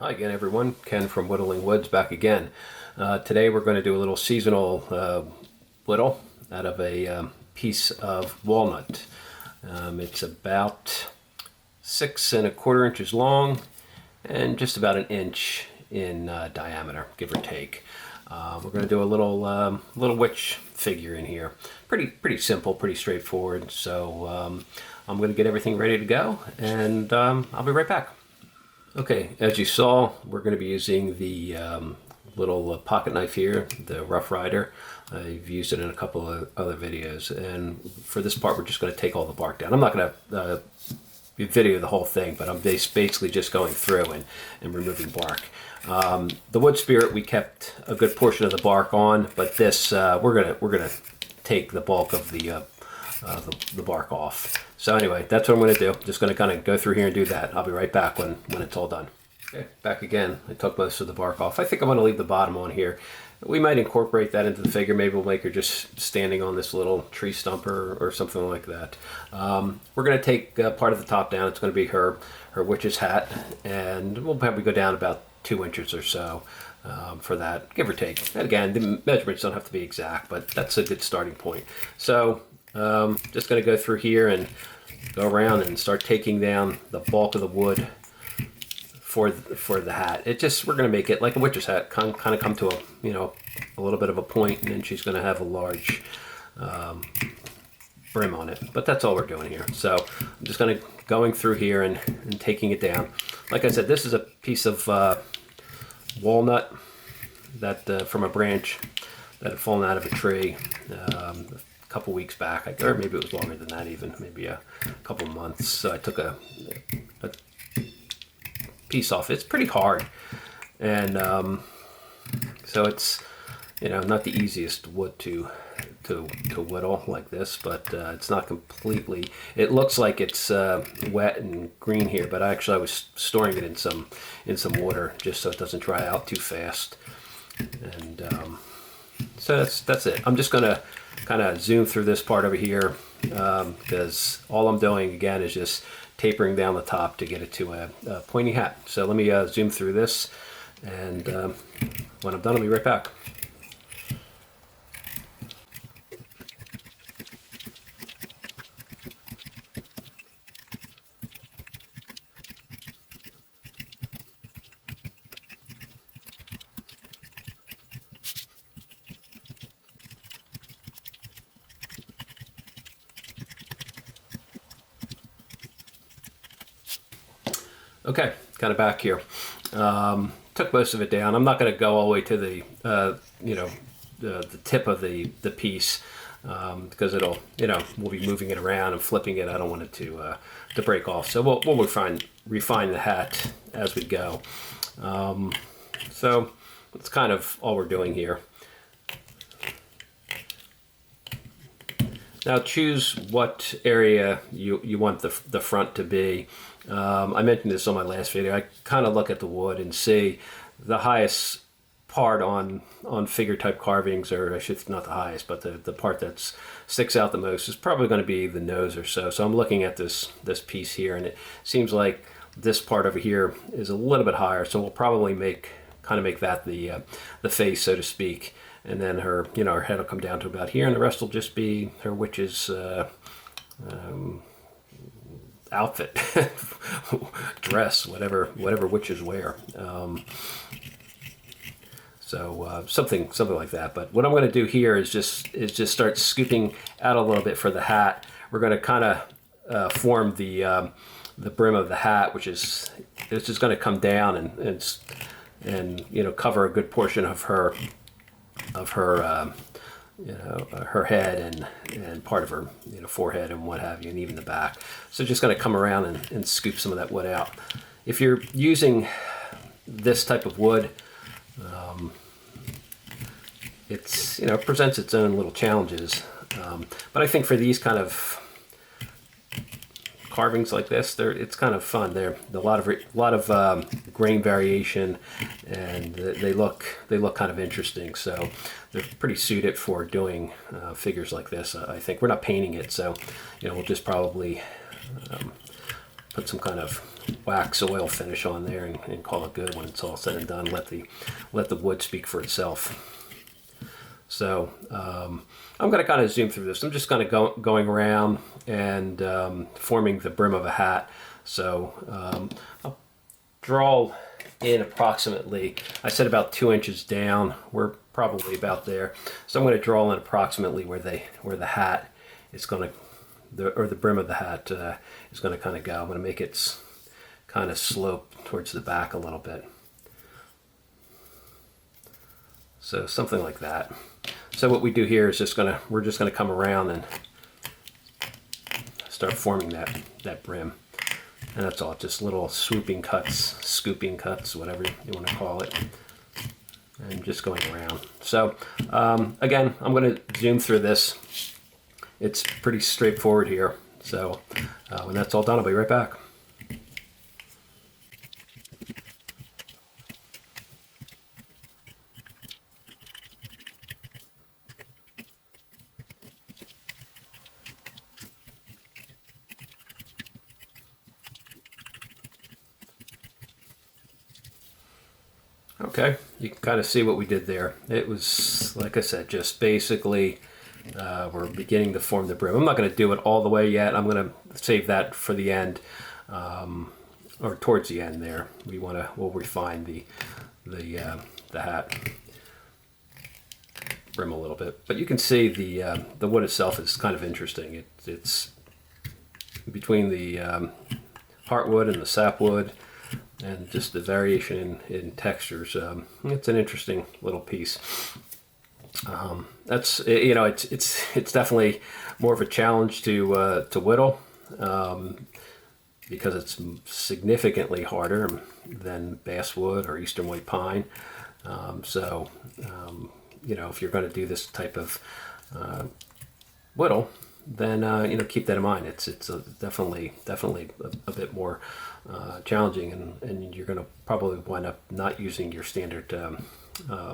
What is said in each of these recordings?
Hi again, everyone. Ken from Whittling Woods back again. Today we're going to do a little seasonal whittle out of a piece of walnut. It's about 6¼ inches long and just about an inch in diameter, give or take. We're going to do a little witch figure in here. Pretty simple, pretty straightforward. So I'm going to get everything ready to go, and I'll be right back. Okay, as you saw, we're going to be using the little pocket knife here, the Rough Rider. I've used it in a couple of other videos, and for this part we're just going to take all the bark down. I'm not going to video the whole thing, but I'm basically just going through and removing bark. The wood spirit, we kept a good portion of the bark on, but this we're gonna take the bulk of the bark off. So anyway, that's what I'm going to do. Just going to kind of go through here and do that. I'll be right back when it's all done. Okay, back again. I took most of the bark off. I think I'm going to leave the bottom on here. We might incorporate that into the figure. Maybe we'll make her just standing on this little tree stump or something like that. We're going to take part of the top down. It's going to be her witch's hat, and we'll probably go down about 2 inches or so for that, give or take. And again, the measurements don't have to be exact, but that's a good starting point. So just going to go through here and go around and start taking down the bulk of the wood for the hat. We're going to make it like a witch's hat, kind of come to a little bit of a point, and then she's going to have a large brim on it. But that's all we're doing here. So I'm just going through here and taking it down. Like I said, this is a piece of walnut that from a branch that had fallen out of a tree a couple weeks back, or maybe it was longer than that, even maybe a couple months. So I took a piece off. It's pretty hard, and so it's not the easiest wood to whittle like this, but it's not completely. It looks like it's wet and green here, but I was storing it in some water just so it doesn't dry out too fast. And so that's it. I'm just gonna kind of zoom through this part over here because all I'm doing again is just tapering down the top to get it to a pointy hat. So let me zoom through this, and when I'm done, I'll be right back. Okay, kind of back here. Took most of it down. I'm not going to go all the way to the tip of the piece because it'll we'll be moving it around and flipping it. I don't want it to break off. So we'll refine the hat as we go. So that's kind of all we're doing here. Now choose what area you want the front to be. I mentioned this on my last video. I kind of look at the wood and see the highest part on figure type carvings, or I should not the highest, but the part that sticks out the most is probably going to be the nose or so. So I'm looking at this piece here, and it seems like this part over here is a little bit higher. So we'll probably make that the face, so to speak. And then her head will come down to about here, and the rest will just be her witch's outfit, dress, whatever witches wear. Something like that. But what I'm going to do here is just start scooping out a little bit for the hat. We're going to kind of form the brim of the hat, which is it's just going to come down and cover a good portion of her her head and part of her forehead and what have you, and even the back. So just going to come around and scoop some of that wood out. If you're using this type of wood, it's presents its own little challenges, but I think for these kind of carvings like this, it's kind of fun. They're a lot of grain variation, and they look kind of interesting. So they're pretty suited for doing figures like this. I think we're not painting it, so we'll just probably put some kind of wax oil finish on there and call it good when it's all said and done. Let the wood speak for itself. So I'm going to kind of zoom through this. I'm just kind of going around and forming the brim of a hat. So I'll draw in approximately, I said about 2 inches down. We're probably about there. So I'm going to draw in approximately where the hat is going to, or the brim of the hat is going to kind of go. I'm going to make it kind of slope towards the back a little bit. So something like that. So what we do here is we're just gonna come around and start forming that brim. And that's all, just little swooping cuts, scooping cuts, whatever you want to call it. And just going around. So again, I'm gonna zoom through this. It's pretty straightforward here. So when that's all done, I'll be right back. Okay, you can kind of see what we did there. It was, like I said, just basically we're beginning to form the brim. I'm not going to do it all the way yet. I'm going to save that for the end, or towards the end there. We'll refine the hat brim a little bit. But you can see the wood itself is kind of interesting. It's between the heartwood and the sapwood, and just the variation in textures. It's an interesting little piece. That's, you know, it's definitely more of a challenge to whittle because it's significantly harder than basswood or eastern white pine. You know, if you're going to do this type of whittle, then you know, keep that in mind. It's definitely a bit more challenging, and you're going to probably wind up not using your standard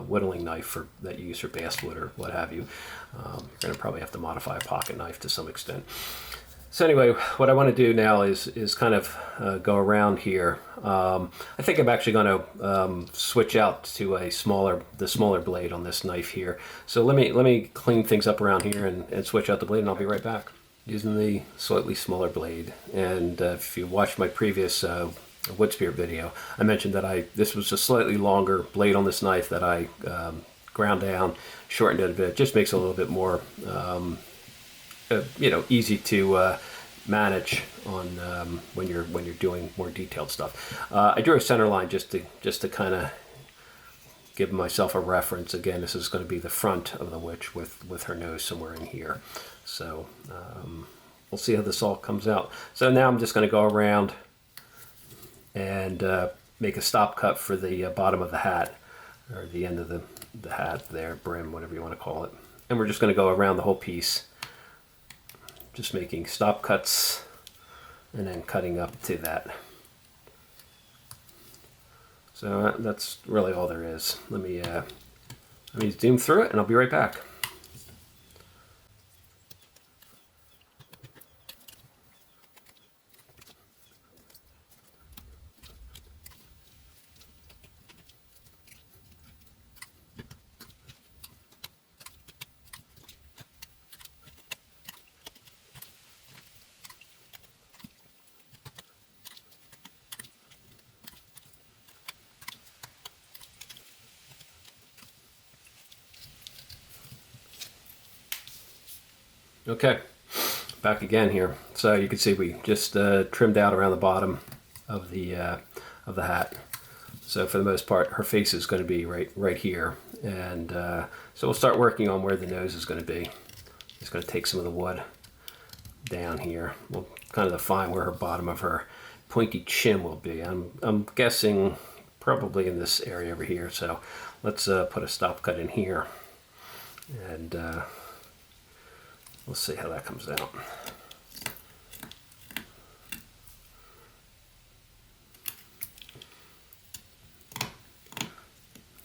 whittling knife that you use for basswood or what have you. You're going to probably have to modify a pocket knife to some extent. So anyway, what I want to do now is kind of go around here. I think I'm actually going to switch out to the smaller blade on this knife here. So let me clean things up around here and switch out the blade, and I'll be right back. Using the slightly smaller blade, and if you watched my previous wood spear video, I mentioned that this was a slightly longer blade on this knife that I ground down, shortened it a bit. Just makes it a little bit more you know, easy to manage on when you're doing more detailed stuff. I drew a center line just to kind of give myself a reference. Again, this is going to be the front of the witch with her nose somewhere in here. So we'll see how this all comes out. So now I'm just going to go around and make a stop cut for the bottom of the hat, or the end of the hat there, brim, whatever you want to call it. And we're just going to go around the whole piece, just making stop cuts and then cutting up to that. So that's really all there is. Let me zoom through it and I'll be right back. Okay, back again here. So you can see we just trimmed out around the bottom of the hat. So for the most part, her face is going to be right here, and so we'll start working on where the nose is going to be. Just going to take some of the wood down here. We'll kind of define where her bottom of her pointy chin will be. I'm guessing probably in this area over here. So let's put a stop cut in here, and we'll see how that comes out.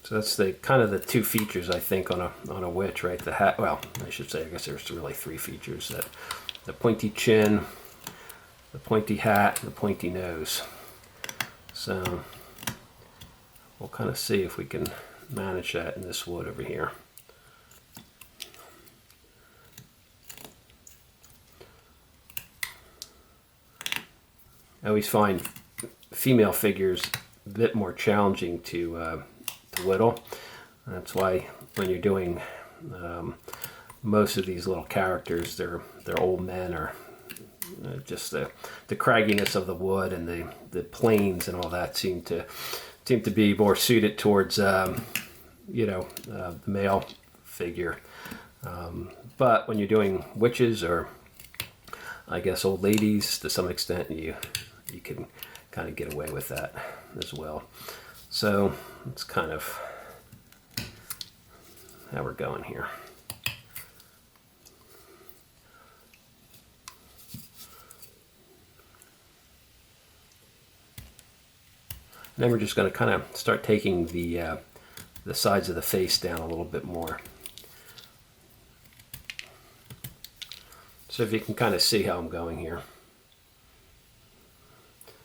So that's the kind of the two features, I think, on a witch, right? The hat. Well, I should say, I guess there's really three features: that the pointy chin, the pointy hat and the pointy nose. So we'll kind of see if we can manage that in this wood over here. I always find female figures a bit more challenging to whittle. That's why when you're doing most of these little characters, they're old men, or just the cragginess of the wood and the planes and all that seem to be more suited towards the male figure. But when you're doing witches, or I guess old ladies to some extent, you can kind of get away with that as well. So it's kind of how we're going here. And then we're just going to kind of start taking the sides of the face down a little bit more. So if you can kind of see how I'm going here.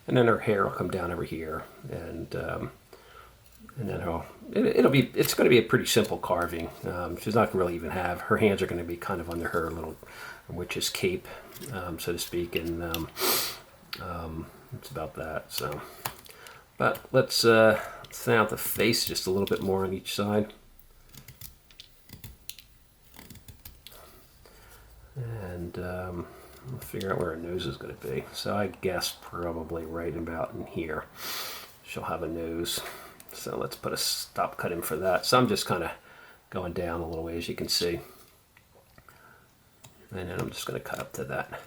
And then her hair will come down over here, and then it's going to be a pretty simple carving. She's not going to really even have, her hands are going to be kind of under her little witch's cape, so to speak, and it's about that. So, but let's thin out the face just a little bit more on each side. And we'll figure out where her nose is going to be. So I guess probably right about in here she'll have a nose. So let's put a stop cut in for that. So I'm just kind of going down a little way, as you can see. And then I'm just going to cut up to that.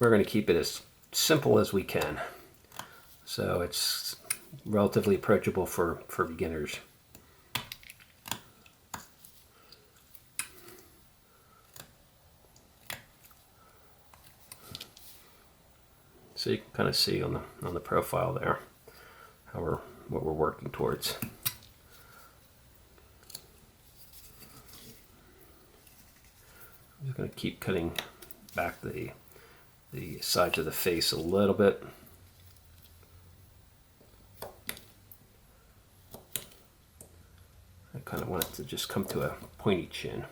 We're going to keep it as simple as we can. So it's relatively approachable for beginners. So you can kind of see on the profile there what we're working towards. I'm just going to keep cutting back the sides of the face a little bit. I kind of want it to just come to a pointy chin.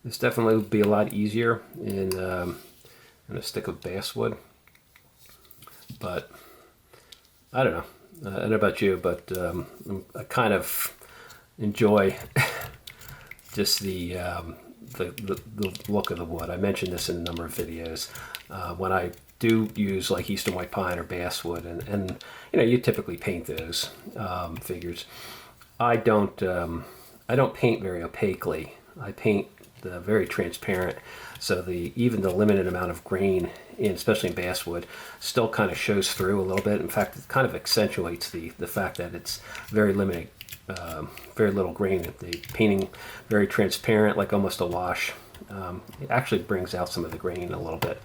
This definitely would be a lot easier in a stick of basswood, but I don't know. I don't know about you, but I kind of enjoy just the look of the wood. I mentioned this in a number of videos. When I do use like eastern white pine or basswood, and you typically paint those figures. I don't paint very opaquely. I paint very transparent, so even the limited amount of grain, especially in basswood, still kind of shows through a little bit. In fact, it kind of accentuates the fact that it's very limited, very little grain. The painting very transparent, like almost a wash. It actually brings out some of the grain a little bit,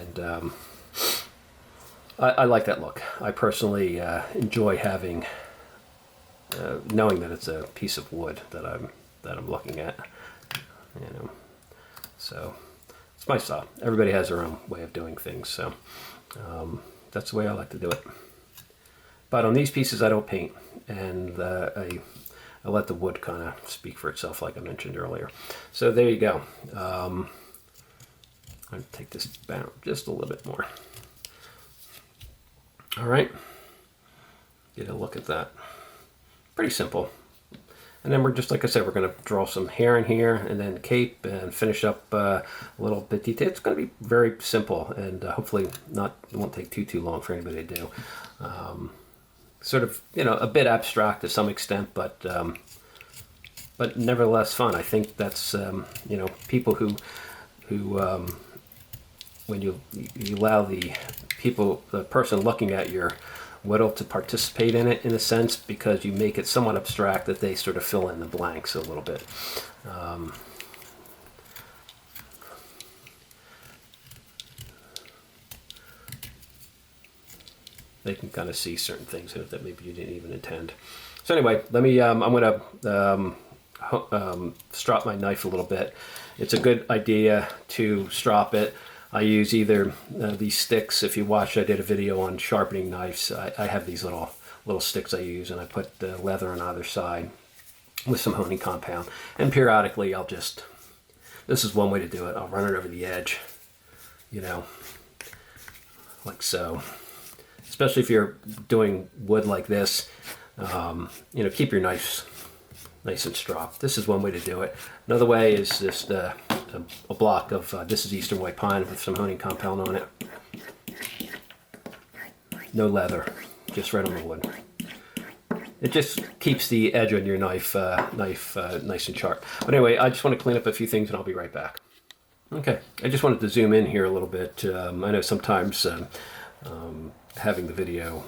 and I like that look. I personally enjoy having knowing that it's a piece of wood that I'm looking at. So it's my style. Everybody has their own way of doing things, so that's the way I like to do it. But on these pieces I don't paint, and I let the wood kind of speak for itself, like I mentioned earlier. So there you go. I'm going to take this down just a little bit more. All right, get a look at that. Pretty simple. And then we're just, like I said, we're going to draw some hair in here, and then cape, and finish up a little bit detail. It's going to be very simple, and hopefully it won't take too long for anybody to do. Sort of, a bit abstract to some extent, but nevertheless fun. I think that's, people who when you allow the person looking at your Whittle to participate in it, in a sense, because you make it somewhat abstract, that they sort of fill in the blanks a little bit. they can kind of see certain things in it that maybe you didn't even intend. So anyway, let me, I'm going to strop my knife a little bit. It's a good idea to strop it. I use either these sticks. If you watch, I did a video on sharpening knives. I have these little sticks I use, and I put the leather on either side with some honing compound. And periodically I'll just, this is one way to do it, I'll run it over the edge, you know, like so. Especially if you're doing wood like this, you know, keep your knives nice and stropped. This is one way to do it. Another way is just a block of, this is Eastern White Pine with some honing compound on it. No leather, just right on the wood. It just keeps the edge on your knife nice and sharp. But anyway, I just want to clean up a few things and I'll be right back. Okay, I just wanted to zoom in here a little bit. I know sometimes having the video,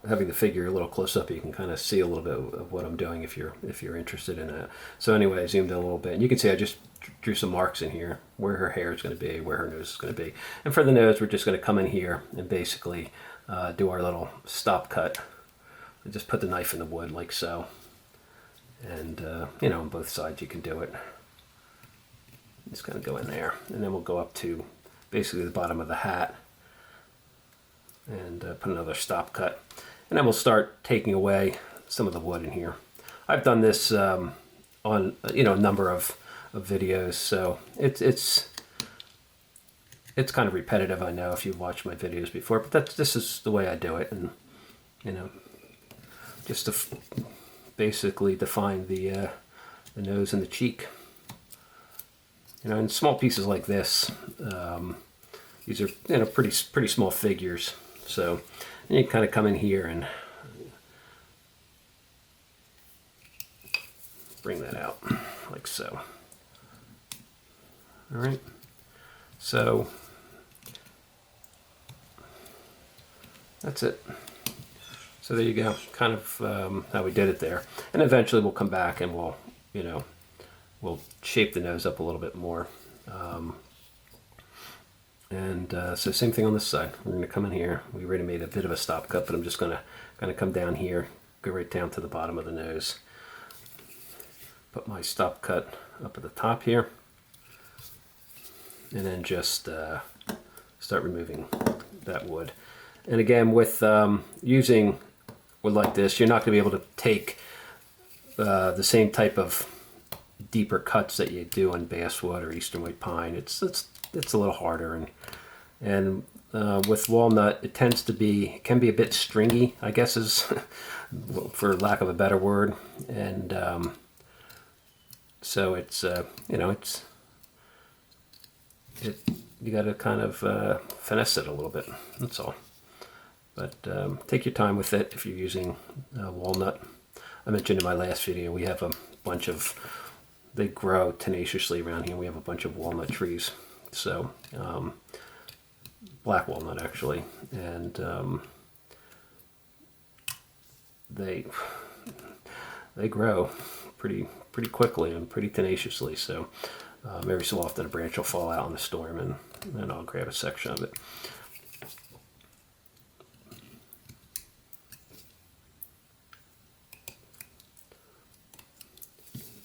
having the figure a little close up, you can kind of see a little bit of what I'm doing if you're interested in that. So anyway, I zoomed in a little bit, and you can see I just drew some marks in here where her hair is going to be, where her nose is going to be. And for the nose, we're just going to come in here and basically do our little stop cut. And just put the knife in the wood like so. And you know, on both sides you can do it. Just going to go in there, and then we'll go up to basically the bottom of the hat and put another stop cut, and then we'll start taking away some of the wood in here. I've done this on a number of videos, so it's kind of repetitive, I know, if you've watched my videos before, but this is the way I do it, and you know, just to basically define the nose and the cheek. You know, in small pieces like this, these are, you know, pretty small figures. So you can kind of come in here and bring that out like so. All right. So that's it. So there you go, kind of how we did it there. And eventually we'll come back and we'll, you know, we'll shape the nose up a little bit more. So same thing on this side. We're going to come in here. We already made a bit of a stop cut, but I'm just going to come down here, go right down to the bottom of the nose. Put my stop cut up at the top here, and then just start removing that wood. And again, with using wood like this, you're not going to be able to take the same type of deeper cuts that you do on basswood or Eastern White Pine. It's a little harder, and with walnut, it tends to be, can be a bit stringy, I guess is for lack of a better word, and so it's you know, you got to kind of finesse it a little bit. That's all. But take your time with it if you're using walnut. I mentioned in my last video we have a bunch of, they grow tenaciously around here. We have a bunch of walnut trees, so black walnut actually, and they grow pretty quickly and pretty tenaciously. So every so often a branch will fall out in the storm, and then I'll grab a section of it.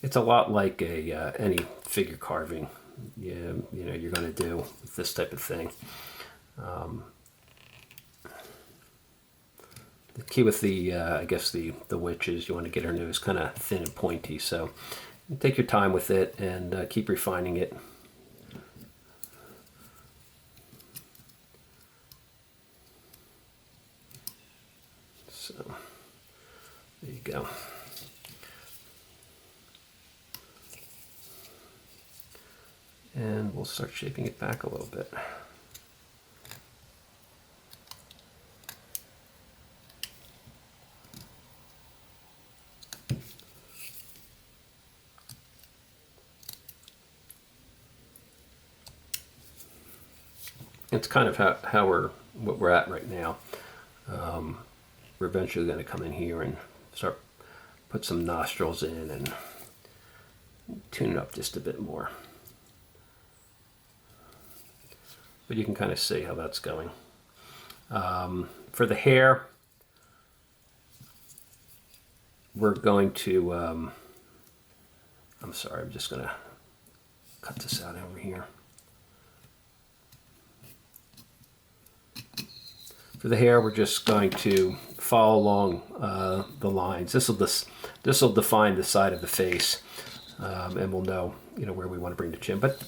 It's a lot like any figure carving you know you're going to do with this type of thing. The key with the I guess the witch is you want to get her nose kind of thin and pointy. So take your time with it and keep refining it. So there you go. And we'll start shaping it back a little bit. It's kind of what we're at right now. We're eventually going to come in here and start put some nostrils in and tune it up just a bit more. But you can kind of see how that's going. For the hair, we're going to, I'm sorry, I'm just going to cut this out over here. For the hair, we're just going to follow along the lines. This will define the side of the face, and we'll know, you know, where we want to bring the chin. But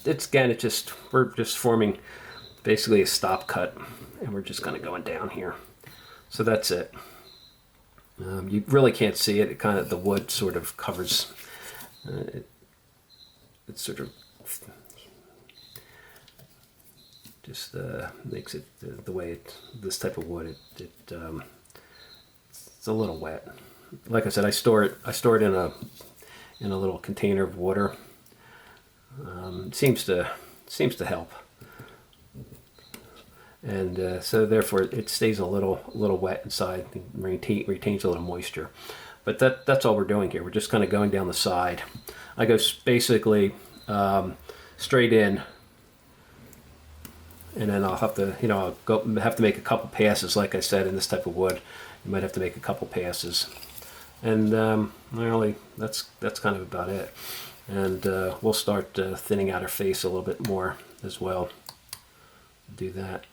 we're just forming basically a stop cut, and we're just kind of going down here. So that's it. You really can't see it. It kind of, the wood sort of covers. It sort of just makes it the way this type of wood. It's a little wet. Like I said, I store it in a little container of water. It seems to help, and so therefore it stays a little wet inside, retains a little moisture. But that's all we're doing here. We're just kind of going down the side. I go basically straight in, and then I'll have to, you know, have to make a couple passes. Like I said, in this type of wood, you might have to make a couple passes, and really that's kind of about it. And we'll start thinning out our face a little bit more as well. Do that.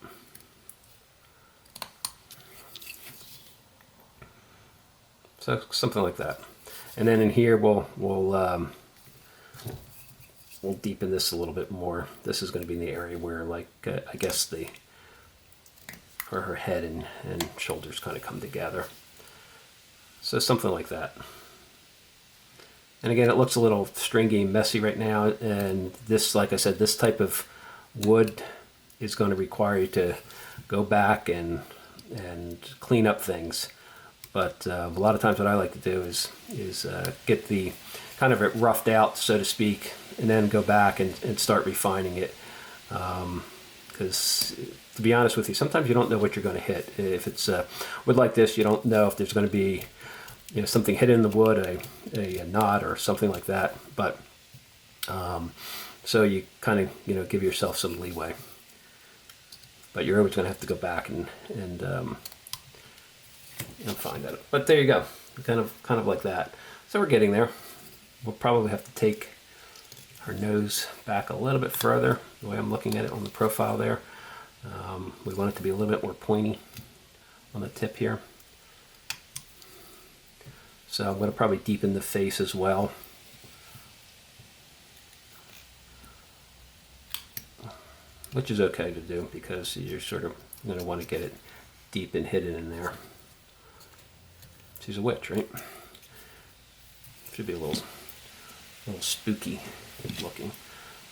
So something like that. And then in here we'll deepen this a little bit more. This is going to be in the area where, like, I guess where her head and shoulders kind of come together. So something like that. And again, it looks a little stringy, messy right now. And this, like I said, this type of wood is going to require you to go back and clean up things. But a lot of times what I like to do is get the kind of it roughed out, so to speak, and then go back and start refining it. Because to be honest with you, sometimes you don't know what you're going to hit. If it's wood like this, you don't know if there's going to be, you know, something hidden in the wood, a knot or something like that. But so you kind of, you know, give yourself some leeway. But you're always going to have to go back and find that. But there you go, kind of like that. So we're getting there. We'll probably have to take her nose back a little bit further, the way I'm looking at it on the profile there. We want it to be a little bit more pointy on the tip here. So I'm going to probably deepen the face as well. Which is okay to do because you're sort of going to want to get it deep and hidden in there. She's a witch, right? Should be a little spooky looking.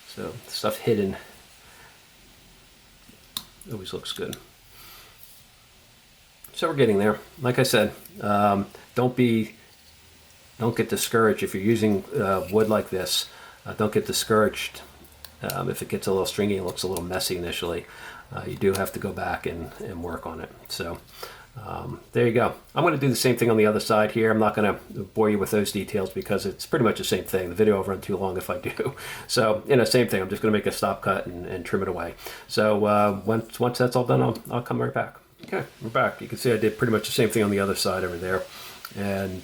So stuff hidden always looks good. So we're getting there. Like I said, don't get discouraged if you're using wood like this. Don't get discouraged if it gets a little stringy and looks a little messy initially. You do have to go back and work on it. So there you go. I'm going to do the same thing on the other side here. I'm not going to bore you with those details because it's pretty much the same thing. The video will run too long if I do. So, you know, same thing. I'm just going to make a stop cut and trim it away. So once that's all done, I'll come right back. Okay, we're back. You can see I did pretty much the same thing on the other side over there. And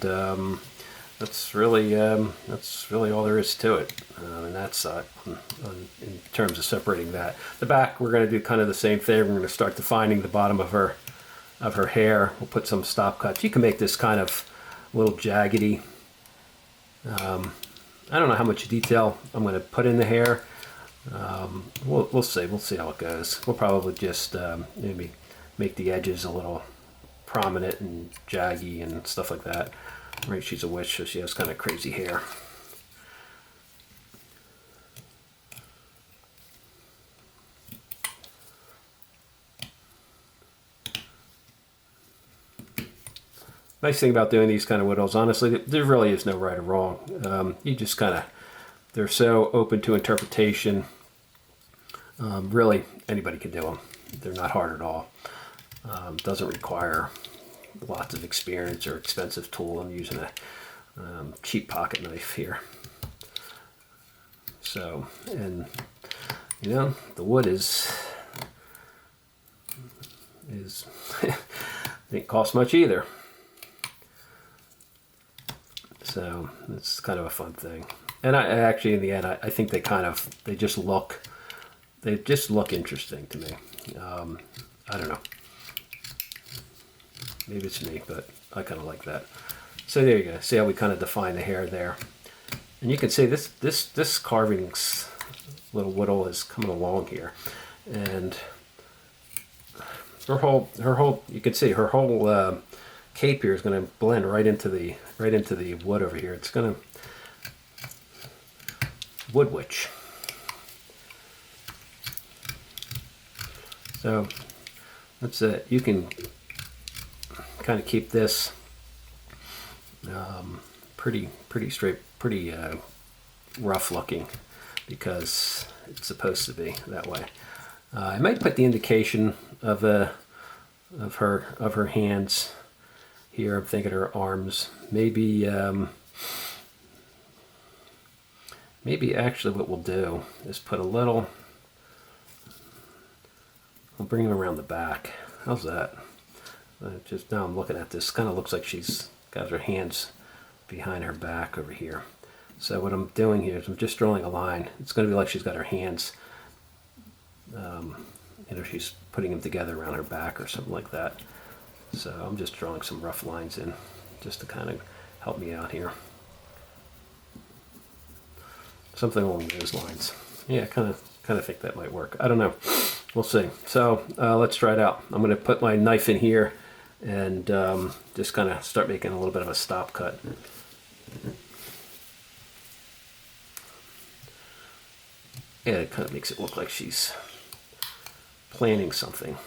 that's really all there is to it on that side in terms of separating that. The back, we're going to do kind of the same thing. We're going to start defining the bottom of her hair. We'll put some stop cuts. You can make this kind of a little jaggedy. I don't know how much detail I'm going to put in the hair. We'll see. We'll see how it goes. We'll probably just maybe make the edges a little prominent and jaggy and stuff like that. Right, she's a witch, so she has kind of crazy hair. Nice thing about doing these kind of whittles, honestly, there really is no right or wrong. You just kind of, they're so open to interpretation. Really, anybody can do them. They're not hard at all. Doesn't require lots of experience or expensive tool. I'm using a cheap pocket knife here. So, and you know, the wood is Didn't cost much either. So it's kind of a fun thing. And I actually, in the end, I think they just look interesting to me. I don't know. Maybe it's me, but I kind of like that. So there you go. See how we kind of define the hair there. And you can see this carving's little Whittle is coming along here. And her whole you can see her whole cape here is going to blend right into the wood over here. It's going to wood witch. So that's it. You can kind of keep this pretty straight, pretty rough looking, because it's supposed to be that way. I might put the indication of her hands here. I'm thinking her arms. Maybe actually what we'll do is put a little. I'll bring him around the back. How's that? Just now I'm looking at this. Kind of looks like she's got her hands behind her back over here. So what I'm doing here is I'm just drawing a line. It's going to be like she's got her hands, she's putting them together around her back or something like that. So I'm just drawing some rough lines in just to kind of help me out here. Something along those lines. Yeah, kind of think that might work. I don't know. We'll see. So let's try it out. I'm going to put my knife in here and just kind of start making a little bit of a stop cut. Yeah, it kind of makes it look like she's planning something.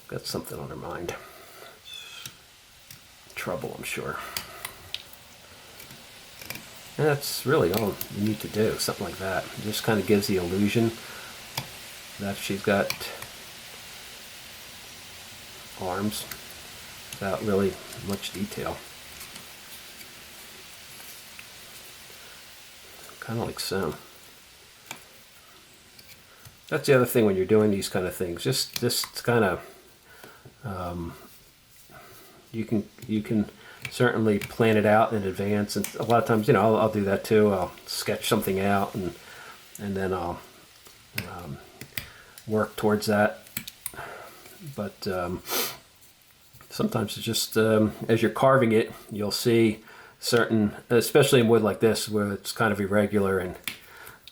Got something on her mind. Trouble, I'm sure. And that's really all you need to do, something like that. It just kind of gives the illusion that she's got arms without really much detail. Kind of like so. That's the other thing when you're doing these kind of things. Just kind of you can certainly plan it out in advance, and a lot of times, I'll do that too. I'll sketch something out and then I'll work towards that. But sometimes it's just as you're carving it, you'll see certain, especially in wood like this, where it's kind of irregular and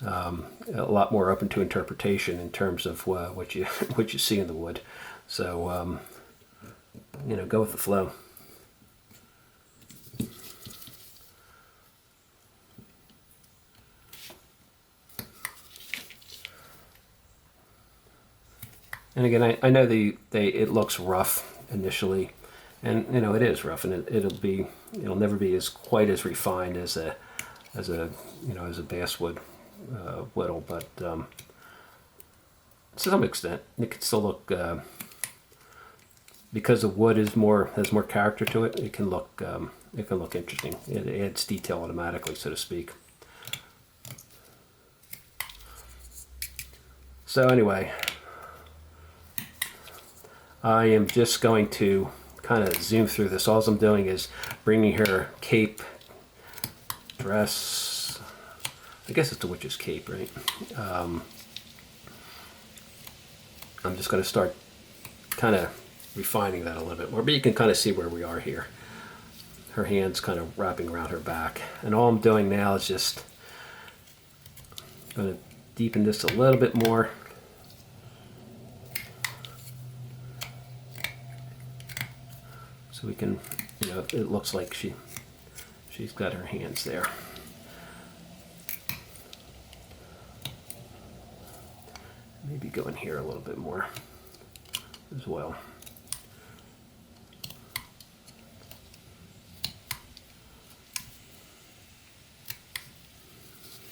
a lot more open to interpretation in terms of what you see in the wood. So go with the flow. And again, I know it looks rough initially, and it is rough, and it'll never be as quite as refined as a basswood whittle, but to some extent it can still look, because the wood has more character to it. It can look interesting. It adds detail automatically, so to speak. So anyway, I am just going to kind of zoom through this. All I'm doing is bringing her cape, dress, I guess it's a witch's cape, right? I'm just going to start kind of refining that a little bit more, but you can kind of see where we are here. Her hands kind of wrapping around her back. And all I'm doing now is just going to deepen this a little bit more. So we can, it looks like she's got her hands there. Maybe go in here a little bit more as well.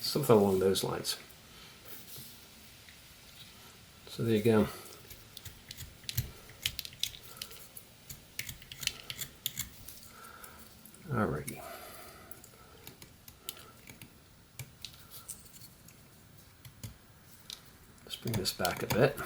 Something along those lines. So there you go. Alrighty. Let's bring this back a bit.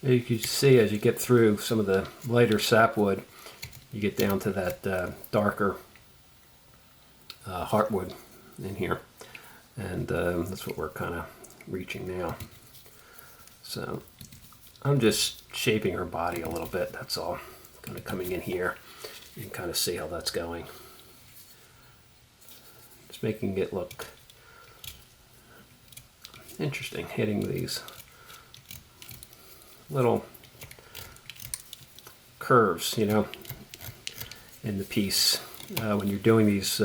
You can see as you get through some of the lighter sapwood, you get down to that darker heartwood in here, and that's what we're kind of reaching now. So I'm just shaping her body a little bit, that's all. Kind of coming in here. You can kind of see how that's going. Just making it look interesting, hitting these little curves, you know, in the piece. When you're doing these,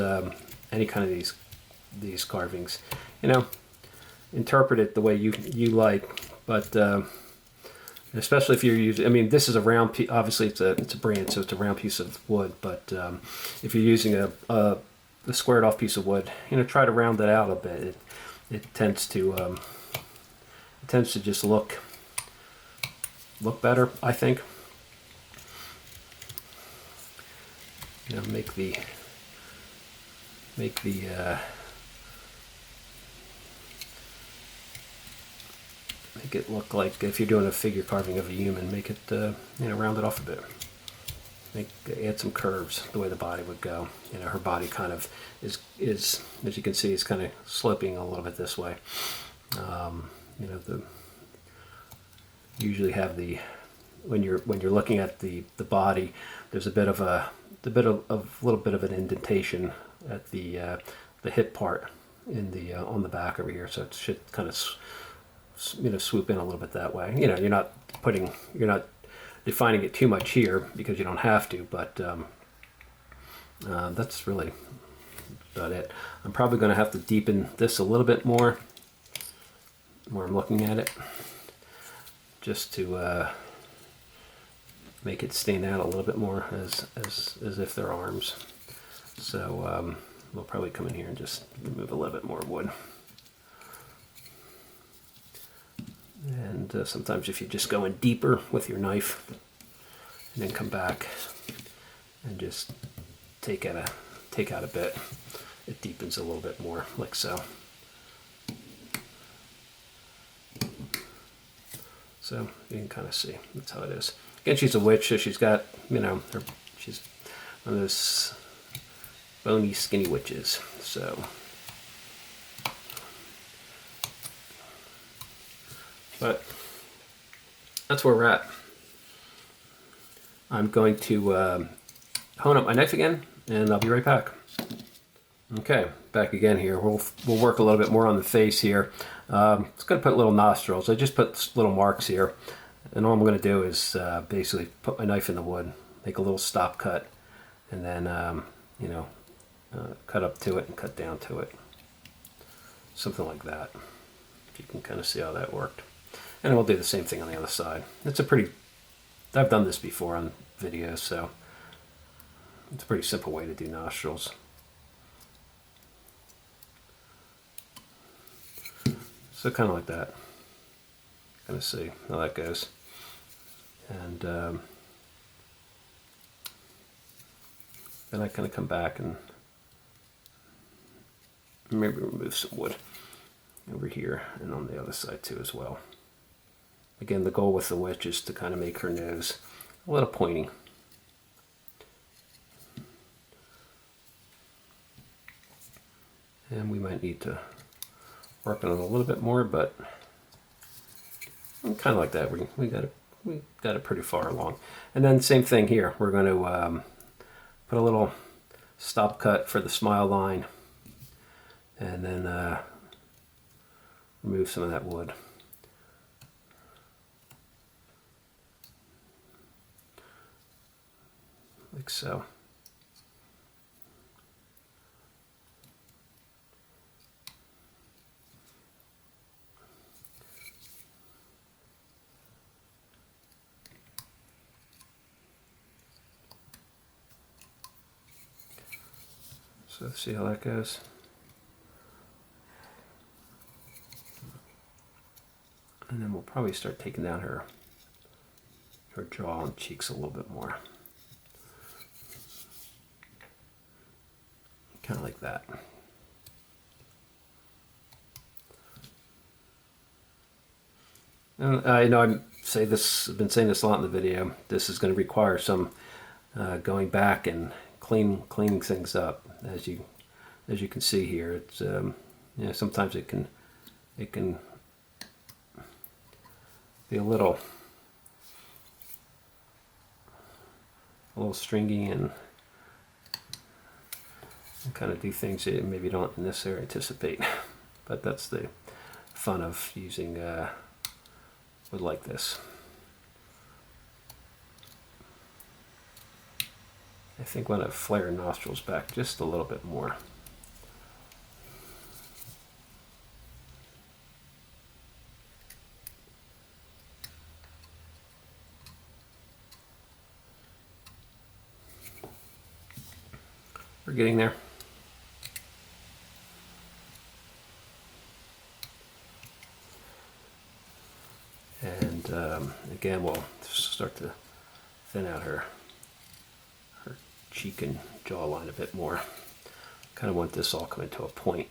any kind of these carvings, you know, interpret it the way you like, but especially if you're using, I mean, this is a round piece, obviously it's a brand, so it's a round piece of wood, but if you're using a squared off piece of wood, you know, try to round it out a bit. It tends to just look better, I think. You know, make it look like, if you're doing a figure carving of a human, make it you know, round it off a bit. Add some curves the way the body would go. You know, her body kind of is as you can see, is kind of sloping a little bit this way. You know, usually have when you're looking at the body, there's a little bit of an indentation at the hip part in the on the back over here, so it should kind of, you know, swoop in a little bit that way. You know, you're not defining it too much here because you don't have to, but that's really about it. I'm probably going to have to deepen this a little bit more where I'm looking at it, just to make it stand out a little bit more as if they're arms. So we'll probably come in here and just remove a little bit more wood. And sometimes if you just go in deeper with your knife and then come back and just take out a bit, it deepens a little bit more, like so. So you can kind of see that's how it is. Again, she's a witch, so she's got, you know, she's one of those bony, skinny witches. So, but that's where we're at. I'm going to hone up my knife again, and I'll be right back. Okay, back again here. We'll work a little bit more on the face here. It's going to put little nostrils. I just put little marks here, and all I'm going to do is basically put my knife in the wood, make a little stop cut, and then you know, cut up to it and cut down to it, something like that. If you can kind of see how that worked, and we'll do the same thing on the other side. I've done this before on videos, so it's a pretty simple way to do nostrils. So kind of like that. Kind of see how that goes. And then I kind of come back and maybe remove some wood over here and on the other side too as well. Again, the goal with the witch is to kind of make her nose a little pointy. And we might need to work on it a little bit more, but kind of like that. We got it pretty far along. And then same thing here. We're going to put a little stop cut for the smile line, and then remove some of that wood. Like so. So see how that goes. And then we'll probably start taking down her jaw and cheeks a little bit more. Kind of like that. And I know I'm say this, I've been saying this a lot in the video, this is going to require some going back and cleaning things up. As you can see here, it's sometimes it can be a little stringy and kind of do things that maybe you don't necessarily anticipate. But that's the fun of using wood like this. I think I'm going to flare nostrils back just a little bit more. We're getting there. And again, we'll start to thin out her cheek and jawline a bit more. Kind of want this all coming to a point.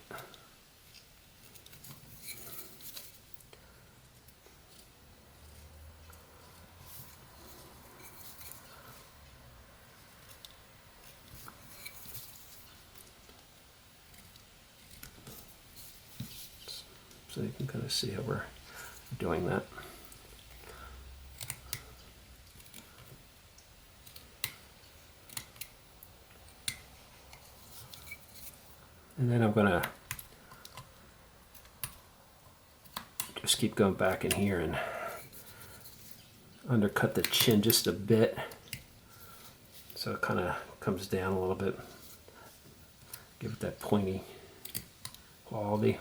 So you can kind of see how we're doing that. And then I'm going to just keep going back in here and undercut the chin just a bit so it kind of comes down a little bit. Give it that pointy quality.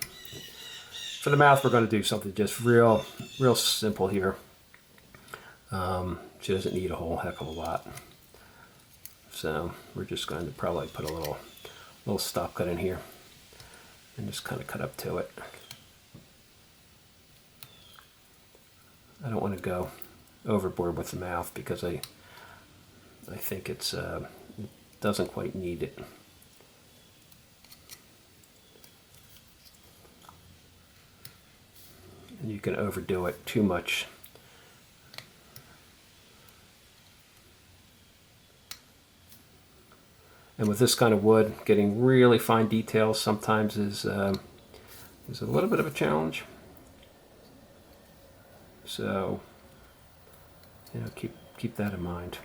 For the mouth, we're going to do something just real simple here. She doesn't need a whole heck of a lot. So we're just going to probably put a little stop cut in here and just kind of cut up to it. I don't want to go overboard with the mouth because I think it doesn't quite need it. And you can overdo it too much. And with this kind of wood, getting really fine details sometimes is a little bit of a challenge. So, keep that in mind.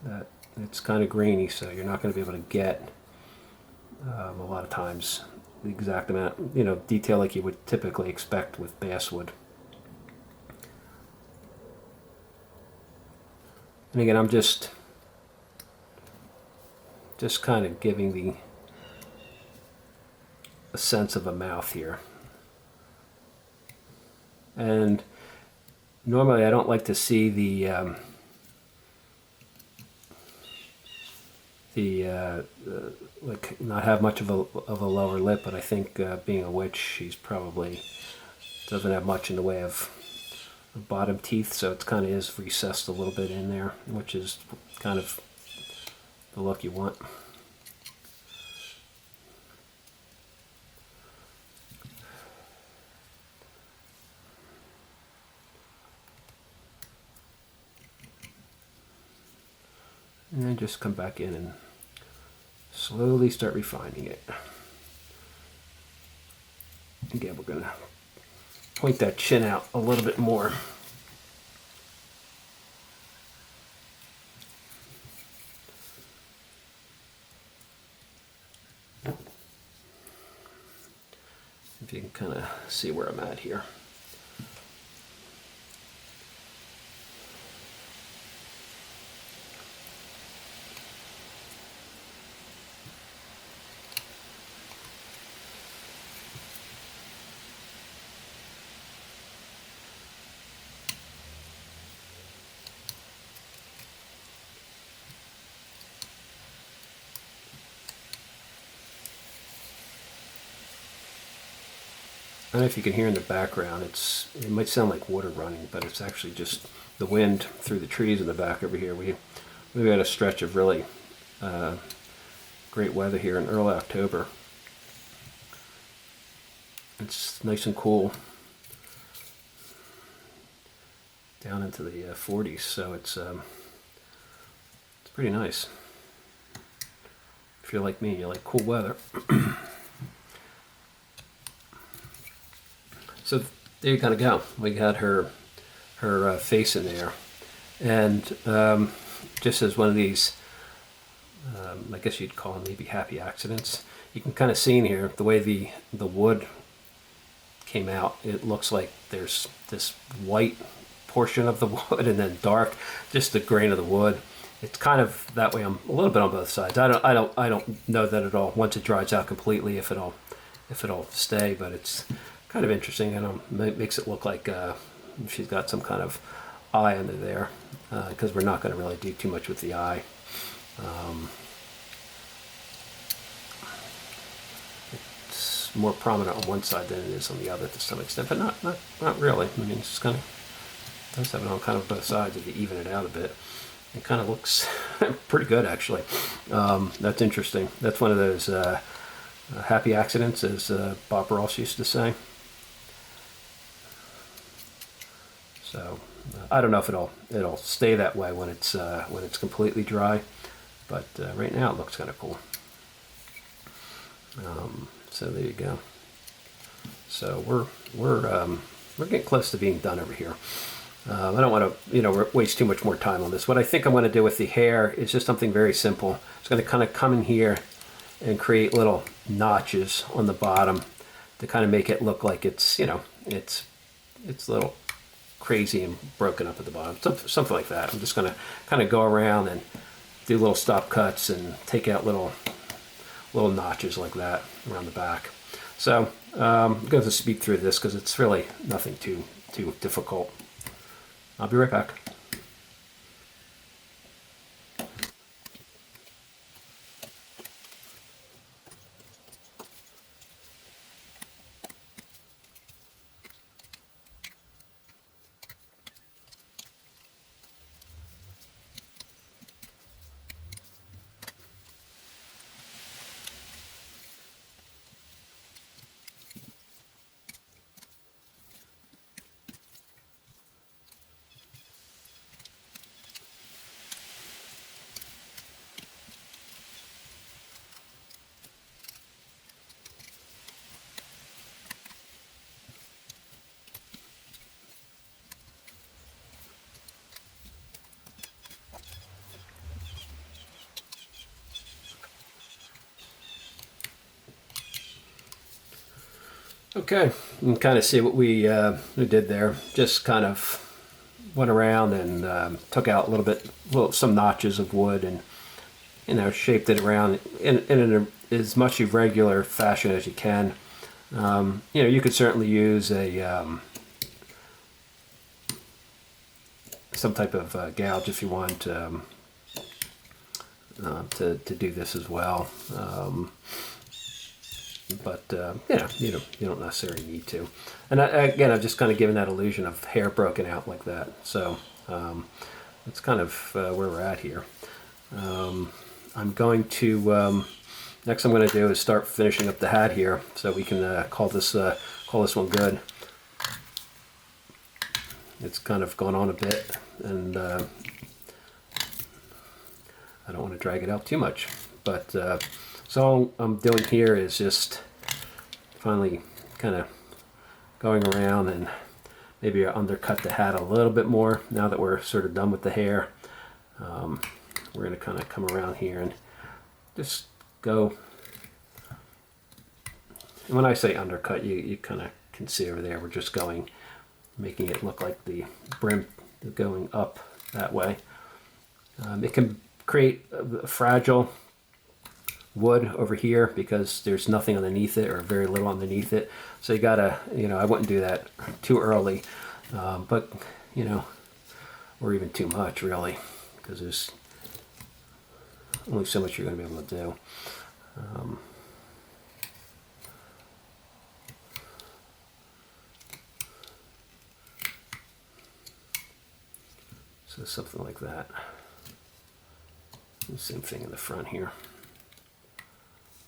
That it's kind of grainy, so you're not going to be able to get a lot of times the exact amount, detail like you would typically expect with basswood. And again, I'm just kind of giving a sense of a mouth here. And normally I don't like to see the like not have much of a lower lip, but I think being a witch, she's probably doesn't have much in the way of bottom teeth, so it kind of is recessed a little bit in there, which is kind of the look you want. And then just come back in and slowly start refining it. Again, we're going to point that chin out a little bit more. If you can kind of see where I'm at here. I don't know if you can hear in the background, it might sound like water running, but it's actually just the wind through the trees in the back over here. We've had a stretch of really great weather here in early October. It's nice and cool. down into the 40s, so it's pretty nice. If you're like me, you like cool weather. So there you kind of go. We got her face in there, and just as one of these, I guess you'd call them maybe happy accidents. You can kind of see in here the way the wood came out. It looks like there's this white portion of the wood and then dark, just the grain of the wood. It's kind of that way. I'm a little bit on both sides. I don't know that at all. Once it dries out completely, if it'll stay, but it's kind of interesting, and it makes it look like she's got some kind of eye under there, because we're not going to really do too much with the eye. It's more prominent on one side than it is on the other to some extent, but not really. I mean, it's just kind of does have it on kind of both sides if you even it out a bit. It kind of looks pretty good, actually. That's interesting. That's one of those happy accidents, as Bob Ross used to say. So I don't know if it'll stay that way when it's completely dry, but right now it looks kind of cool. So there you go. So we're getting close to being done over here. I don't want to waste too much more time on this. What I think I'm going to do with the hair is just something very simple. It's going to kind of come in here and create little notches on the bottom to kind of make it look like it's it's a little crazy and broken up at the bottom, something like that. I'm just going to kind of go around and do little stop cuts and take out little notches like that around the back. So I'm going to speed through this because it's really nothing too difficult. I'll be right back. Okay, you can kind of see what we did there. Just kind of went around and took out a little bit, some notches of wood, and shaped it around in as much irregular fashion as you can. You could certainly use some type of gouge if you want to do this as well. But you don't necessarily need to. And again, I've just kind of given that illusion of hair broken out like that. So that's kind of where we're at here. I'm going to next I'm going to do is start finishing up the hat here, so we can call this one good. It's kind of gone on a bit, and I don't want to drag it out too much, but. So all I'm doing here is just finally kind of going around and maybe undercut the hat a little bit more now that we're sort of done with the hair. We're going to kind of come around here and just go. And when I say undercut, you kind of can see over there, we're just making it look like the brim going up that way. It can create a fragile wood over here because there's nothing underneath it, or very little underneath it, so you gotta, I wouldn't do that too early, but or even too much really, because there's only so much you're going to be able to do. So something like that. The same thing in the front here.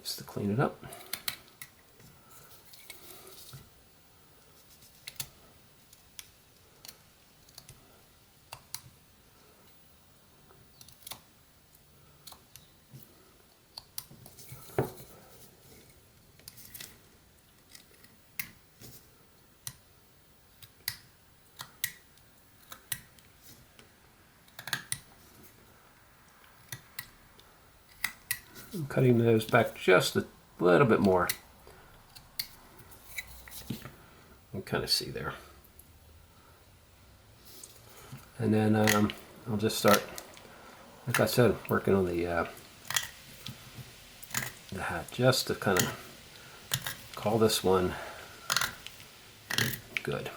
Just to clean it up. I'm cutting those back just a little bit more. You can kind of see there. And then I'll just start, like I said, working on the hat, just to kind of call this one good.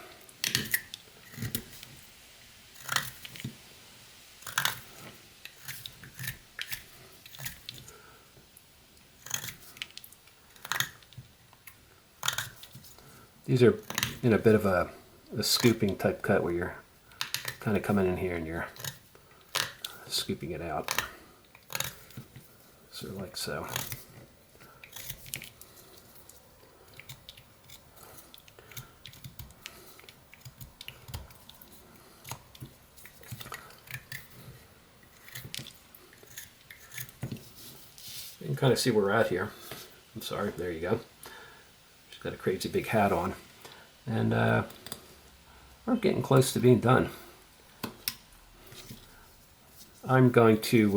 These are in a bit of a scooping type cut where you're kind of coming in here and you're scooping it out. Sort of like so. You can kind of see where we're at here. I'm sorry, there you go. She's got a crazy big hat on. And we're getting close to being done. I'm going to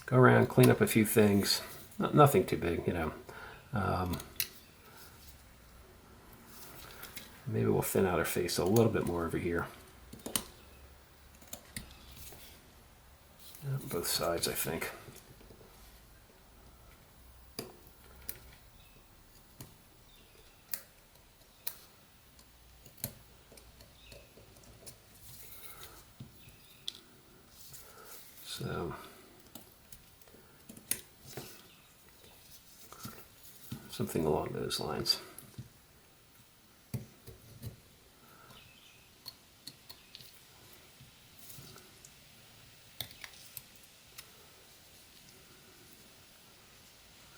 go around, clean up a few things. Nothing too big, you know. Maybe we'll thin out her face a little bit more over here. Both sides, I think. So, something along those lines.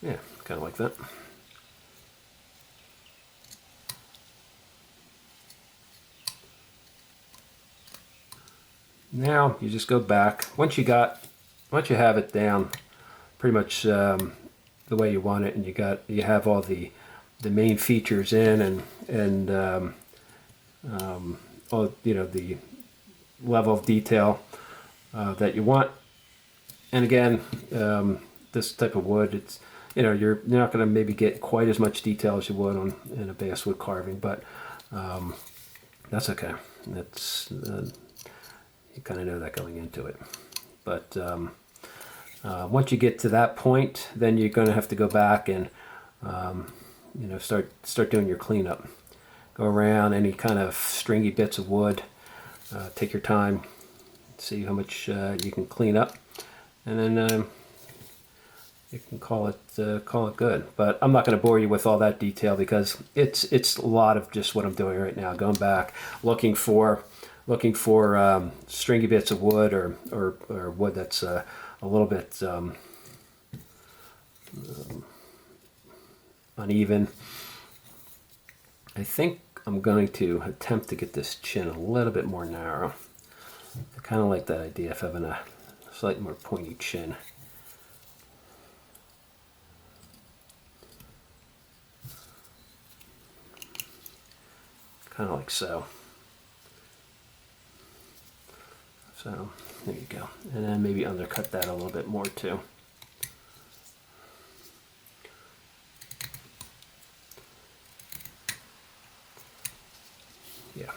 Yeah, kind of like that. Now you just go back. Once you have it down pretty much the way you want it, and you have all the main features in, and all, you know, the level of detail that you want. And again, this type of wood, it's, you know, you're not going to maybe get quite as much detail as you would in a basswood carving, but that's okay. That's you kind of know that going into it. But once you get to that point, then you're going to have to go back and you know, start doing your cleanup. Go around any kind of stringy bits of wood. Take your time, see how much you can clean up, and then you can call it good. But I'm not going to bore you with all that detail because it's a lot of just what I'm doing right now. Going back, looking for stringy bits of wood or wood that's a little bit uneven. I think I'm going to attempt to get this chin a little bit more narrow. I kind of like that idea of having a slightly more pointy chin. Kind of like so. So there you go. And then maybe undercut that a little bit more too. Yeah.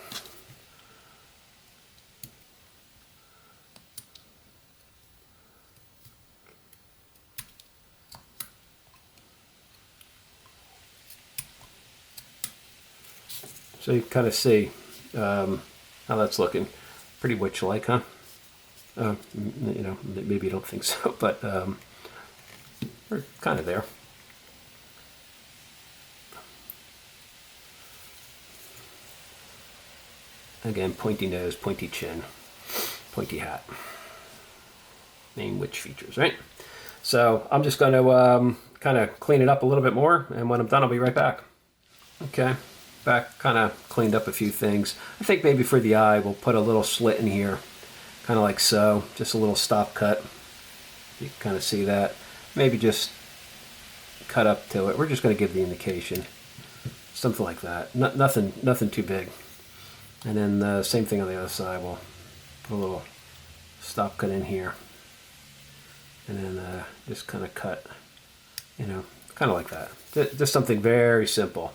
So you kind of see how that's looking. Pretty witch-like, huh? You know, maybe you don't think so, but we're kind of there. Again, pointy nose, pointy chin, pointy hat. Main witch features, right? So I'm just going to kind of clean it up a little bit more, and when I'm done, I'll be right back. Okay, back, kind of cleaned up a few things. I think maybe for the eye, we'll put a little slit in here, kind of like so, just a little stop cut. You can kind of see that. Maybe just cut up to it. We're just going to give the indication, something like that. Nothing too big. And then the same thing on the other side. We'll put a little stop cut in here. and then just kind of cut, you know, kind of like that. Just something very simple.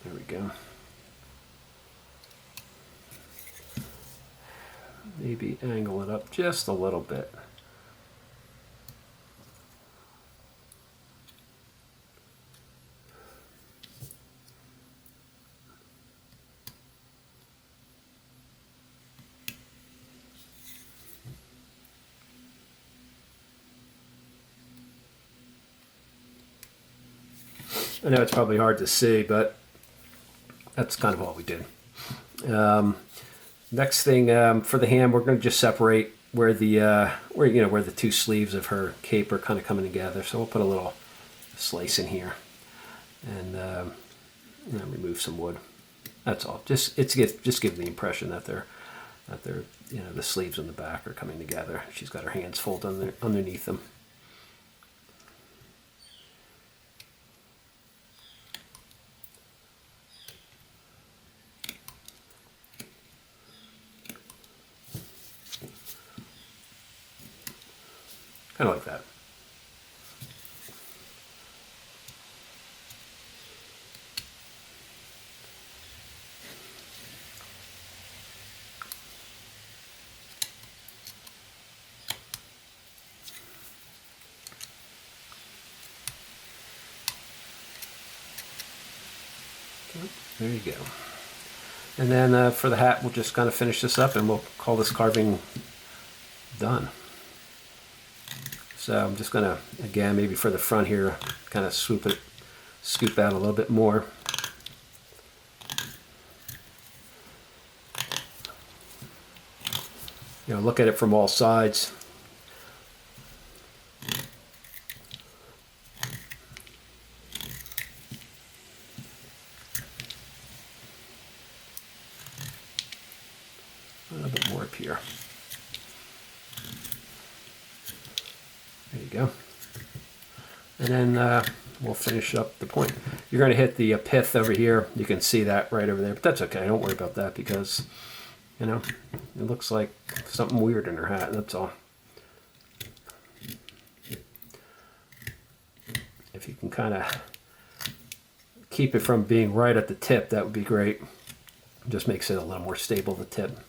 There we go. Maybe angle it up just a little bit. I know it's probably hard to see, but that's kind of what we did. Next thing, for the ham, we're going to just separate where the where the two sleeves of her cape are kind of coming together. So we'll put a little slice in here, and remove some wood. That's all. Just give the impression that they're the sleeves on the back are coming together. She's got her hands folded underneath them. Kind of like that. There you go. And then for the hat, we'll just kind of finish this up and we'll call this carving done. So I'm just going to, again, maybe for the front here, kind of scoop out a little bit more. Look at it from all sides. A little bit more up here. There you go. And then we'll finish up the point. You're going to hit the pith over here. You can see that right over there, but that's okay. Don't worry about that because, it looks like something weird in her hat, that's all. If you can kind of keep it from being right at the tip, that would be great. It just makes it a little more stable, the tip.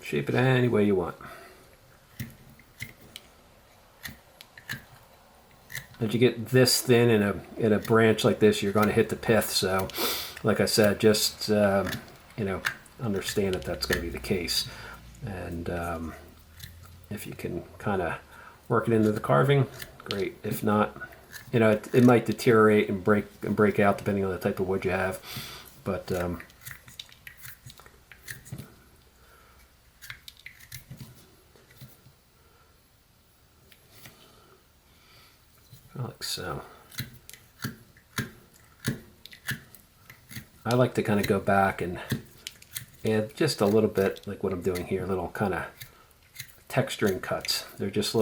Shape it any way you want. As you get this thin in a branch like this, you're going to hit the pith. So, like I said, just understand that that's going to be the case. And if you can kind of work it into the carving, great. If not, it might deteriorate and break out depending on the type of wood you have. But like so. I like to kind of go back and add just a little bit, like what I'm doing here, little kind of texturing cuts. They're just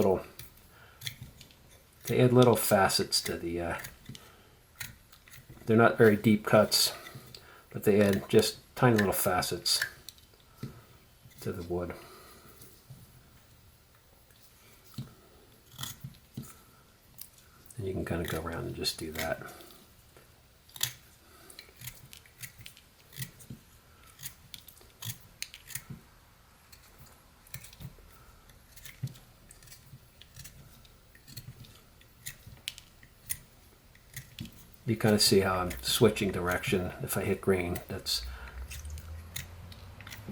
they add little facets to the, they're not very deep cuts, but they add just tiny little facets to the wood. And you can kind of go around and just do that. You kind of see how I'm switching direction. If I hit green, that's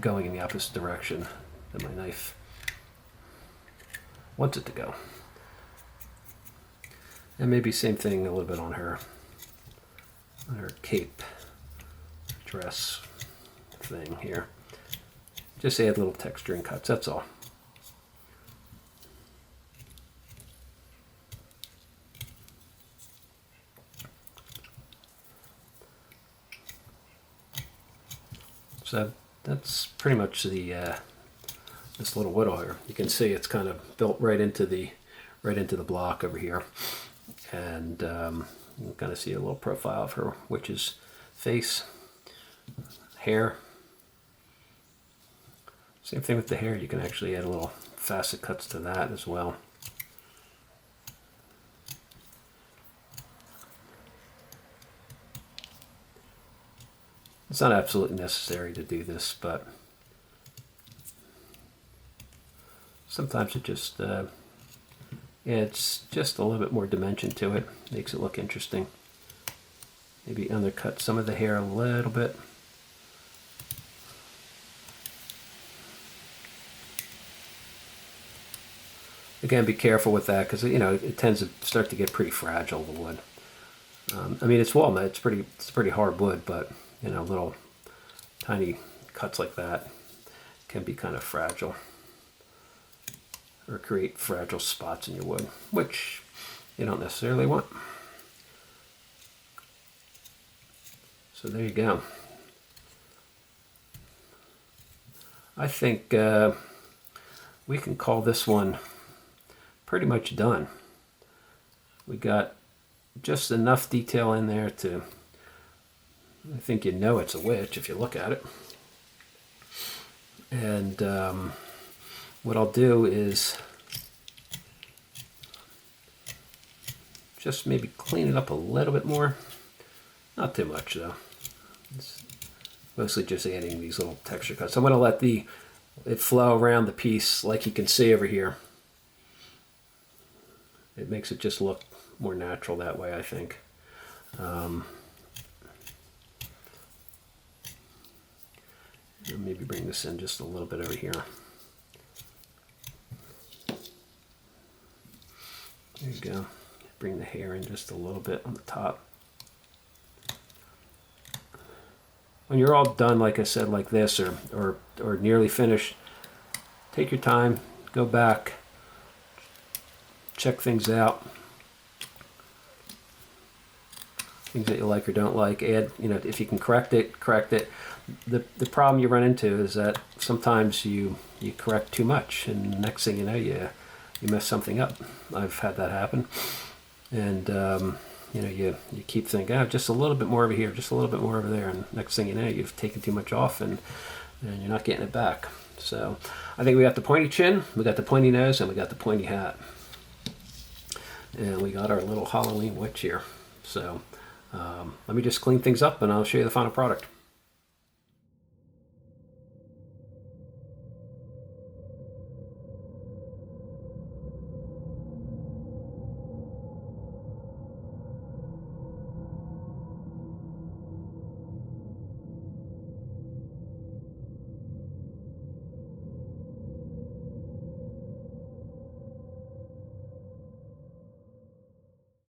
going in the opposite direction than my knife wants it to go. And maybe same thing a little bit on her cape dress thing here. Just add little texturing cuts, that's all. So that's pretty much the this little whittle here. You can see it's kind of built right into the block over here, and you can kind of see a little profile of her witch's face, hair. Same thing with the hair. You can actually add a little facet cuts to that as well. It's not absolutely necessary to do this, but sometimes it just adds just a little bit more dimension to it, makes it look interesting. Maybe undercut some of the hair a little bit. Again, be careful with that, because it tends to start to get pretty fragile, the wood. I mean, it's walnut. It's pretty hard wood, but little tiny cuts like that can be kind of fragile, or create fragile spots in your wood, which you don't necessarily want. So there you go. I think we can call this one pretty much done. We got just enough detail in there to, I think it's a witch if you look at it. And what I'll do is just maybe clean it up a little bit more. Not too much though. It's mostly just adding these little texture cuts. I'm going to let it flow around the piece, like you can see over here. It makes it just look more natural that way, I think. Maybe bring this in just a little bit over here. There you go. Bring the hair in just a little bit on the top. When you're all done, like I said, like this, or nearly finished, take your time, go back, check things out. Things that you like or don't like, add, if you can correct it, correct it. The problem you run into is that sometimes you correct too much, and next thing you know, you mess something up. I've had that happen, and you keep thinking, just a little bit more over here, just a little bit more over there, and next thing you know, you've taken too much off, and you're not getting it back. So I think we got the pointy chin, we got the pointy nose, and we got the pointy hat, and we got our little Halloween witch here. So let me just clean things up, and I'll show you the final product.